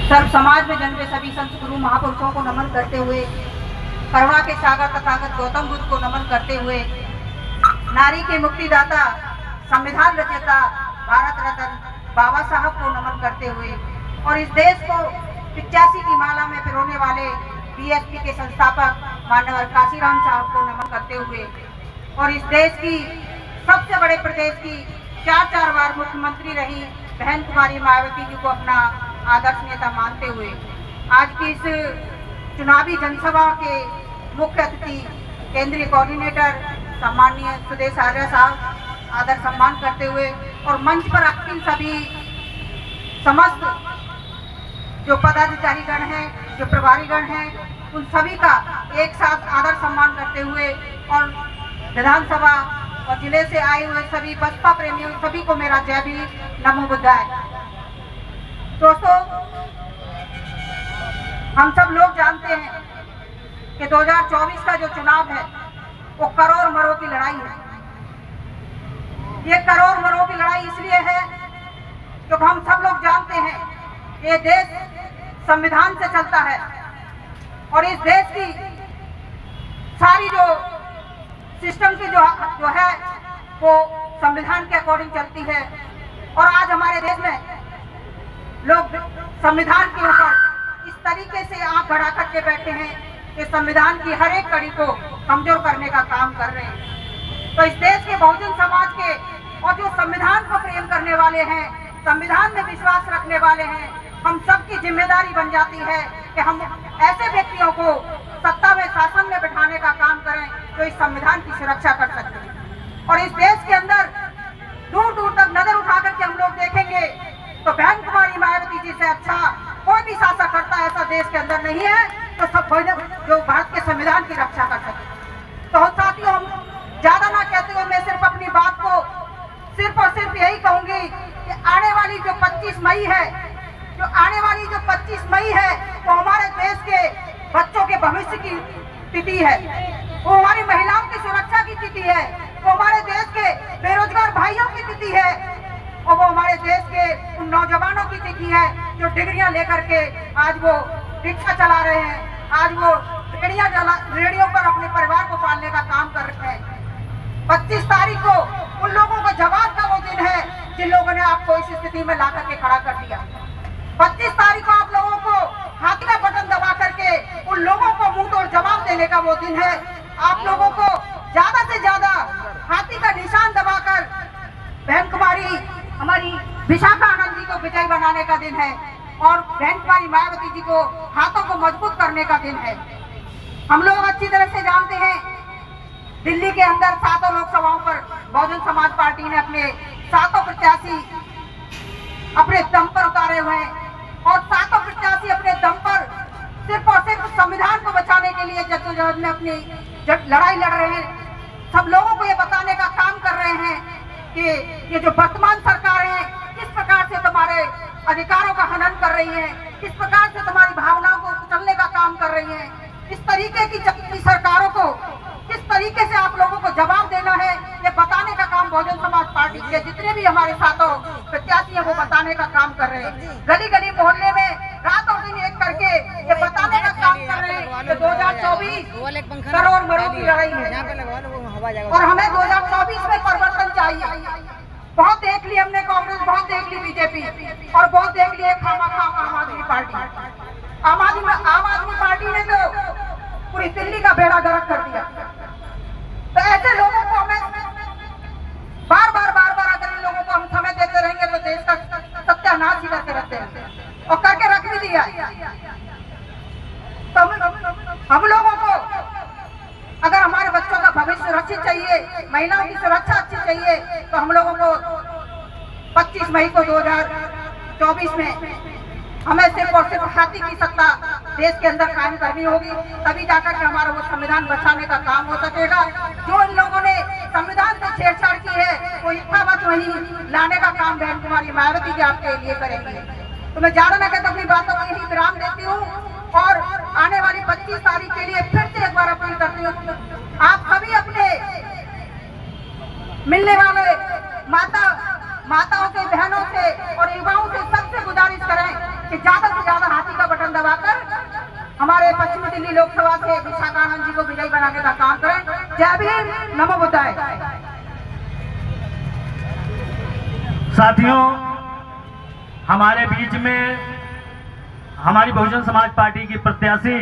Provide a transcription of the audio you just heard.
सर्व समाज में जन्मे सभी संत गुरु महापुरुषों को नमन करते हुए, करुणा के सागर तथागत गौतम बुद्ध को नमन करते हुए, नारी के मुक्तिदाता संविधान रचयिता भारत रत्न बाबा साहब को नमन करते हुए और इस देश को 85 की माला में पिरोने वाले बीएसपी के संस्थापक माननीय काशीराम साहब को नमन करते हुए और इस देश की सबसे बड़े प्रदेश की 4 बार मुख्यमंत्री रही बहन कुमारी मायावती जी को अपना आदर्श नेता मानते हुए आज की इस चुनावी जनसभा के मुख्य अतिथि केंद्रीय कोऑर्डिनेटर सम्माननीय सुदेश आर्य साहब आदर सम्मान करते हुए और मंच पर आसीन सभी समस्त जो पदाधिकारीगण हैं, जो प्रभारीगण हैं, उन सभी का एक साथ आदर सम्मान करते हुए और विधानसभा और जिले से आए हुए सभी बसपा प्रेमियों सभी को मेरा जय भीम, नमो बुद्धाय। दोस्तों, हम सब लोग जानते हैं कि 2024 का जो चुनाव है वो करोड़ मरों की लड़ाई है। ये करोड़ मरों की लड़ाई इसलिए है क्योंकि हम सब लोग जानते हैं कि ये देश संविधान से चलता है और इस देश की सारी जो सिस्टम की जो है वो संविधान के अकॉर्डिंग चलती है। और आज हमारे देश में लोग संविधान के ऊपर इस तरीके से आंख बढ़ा करके बैठे हैं कि संविधान की हर एक कड़ी को कमजोर करने का काम कर रहे हैं। तो इस देश के बहुजन समाज के और जो संविधान को प्रेम करने वाले हैं, संविधान में विश्वास रखने वाले हैं, हम सबकी जिम्मेदारी बन जाती है कि हम ऐसे व्यक्तियों को सत्ता में, शासन में बिठाने का काम करें जो इस संविधान की सुरक्षा कर सकते हैं। और इस देश के अंदर दूर दूर तक नजर उठा करके हम लोग देखेंगे तो बहन कुमारी मायावती जी से अच्छा कोई भी शासक करता ऐसा देश के अंदर नहीं है तो सब जो भारत के संविधान की रक्षा कर सके। तो साथियों, हम ज्यादा ना कहते हुए मैं सिर्फ अपनी बात को सिर्फ और सिर्फ यही कहूंगी कि आने वाली जो 25 मई है, जो आने वाली जो 25 मई है वो हमारे देश के बच्चों के भविष्य की तिथि है, वो हमारी महिलाओं की सुरक्षा की तिथि है, वो हमारे देश के बेरोजगार भाइयों की तिथि है और वो हमारे देश के उन नौजवानों की तिथि है जो डिग्रियां लेकर के आज वो रिक्शा चला रहे हैं, आज वो रेडियो पर अपने परिवार को पालने का काम कर रहे हैं। 25 तारीख को उन लोगों को जवाब का वो दिन है जिन लोगों ने आपको इस स्थिति में ला करके खड़ा कर दिया। 25 तारीख को आप लोगों को हाथ का बटन दबा करके उन लोगों को मुंह तोड़ जवाब देने का वो दिन है। आप लोगों को ज्यादा से ज्यादा हाथी का निशान दबाकर बहन कुमारी हमारी विशाखा आनंद जी को विजयी बनाने का दिन है और बहन कुमारी मायावती जी को हाथों को मजबूत करने का दिन है। हम लोग अच्छी तरह से जानते हैं दिल्ली के अंदर 7 लोकसभाओं पर बहुजन समाज पार्टी ने अपने 7 प्रत्याशी अपने दम पर उतारे हुए हैं और 7 प्रत्याशी अपने दम पर सिर्फ और सिर्फ संविधान को बचाने के लिए जद्दोजहद में अपनी लड़ाई लड़ रहे हैं। सब लोगों को ये बताने का काम कर रहे हैं कि ये जो वर्तमान सरकार है किस प्रकार से तुम्हारे अधिकारों का हनन कर रही है, किस प्रकार से तुम्हारी भावनाओं को कुचलने का काम कर रही है। इस तरीके की सरकारों को किस तरीके से आप लोगों को जवाब देना है ये बताने का काम बहुजन समाज पार्टी के जितने भी हमारे साथों प्रत्याशी हैं वो बताने का काम कर रहे हैं। गली गली मोहल्ले में रात और दिन एक करके ये बताने का काम कर रहे हैं कि 2024 करोड़ मरों की लड़ाई है और हमें 2024 में परिवर्तन चाहिए। बहुत देख ली हमने कांग्रेस, बहुत देख ली बीजेपी और बहुत देख ली खामखा आम आदमी पार्टी। आम आदमी पार्टी ने तो पूरी दिल्ली का बेड़ा गर्क कर दिया। तो ऐसे लोगों को हमें बार बार अगर इन लोगों को हम समय देते रहेंगे तो देश का सत्यानाश ही करके रखते हैं और करके रख भी दिया। तो हम लोगों को अगर हमारे बच्चों का भविष्य सुरक्षित चाहिए, महिलाओं की सुरक्षा अच्छी चाहिए तो हम लोगों को 25 मई को 2024 में हमें सिर्फ और सिर्फ हाथी की सत्ता देश के अंदर कायम करनी होगी, तभी जाकर के हमारा वो संविधान बचाने का काम हो सकेगा। जो इन लोगों ने संविधान से छेड़छाड़ की है वो यथावत वही लाने का काम बहन कुमारी मायावती जी आपके लिए करेंगे। तो मैं ज्यादा न कहता अपनी बातों को यही विराम देती हूँ और आने वाली 25 तारीख के लिए फिर से एक बार अपील करती हूँ, आप सभी अपने मिलने वाले माताओं से, बहनों से और युवाओं से सबसे गुजारिश करें कि ज्यादा से ज्यादा हाथी का बटन दबाकर हमारे पश्चिमी दिल्ली लोकसभा से विशाखानंद जी को विजयी बनाने का काम करें। जय भीम, नमो बुद्धाय। साथियों, हमारे बीच में हमारी बहुजन समाज पार्टी की प्रत्याशी